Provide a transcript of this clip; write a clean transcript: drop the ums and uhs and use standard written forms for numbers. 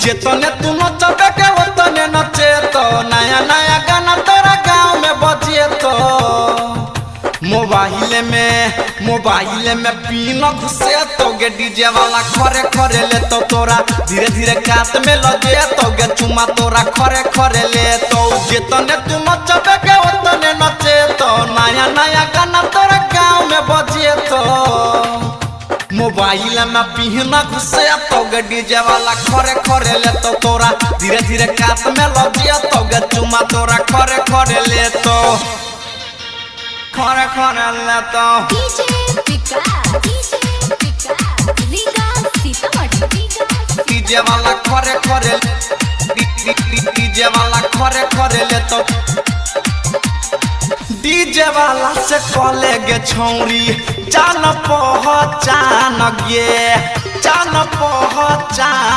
जेतने तू नचबे के उतने नचे तो नया नया गाना तोरा गाँव में बजे तो मोबाइल में पीन घुसे तो गे डीजे वाला खरे खरे ले तो तोरा धीरे धीरे कात में लगे तो गे चुमा तोरा खरे खरे ले तो जेतने तू नचबे के उतने नचे तो नया नया गाना तोरा गाँव में बजे तो मोबाइल में पीना घुसे तो गे डीजे वाला खरे खरे ले तो तोरा धीरे धीरे कात में लगे तो गे चुमा तोरा खरे खरे ले तो खरे खरे ले तो डीजे वाला खरे खरे डीजे वाला खरे खरे ले तो डीजे वाला से कॉले गे छौरी जान पहचान गे जान पहचान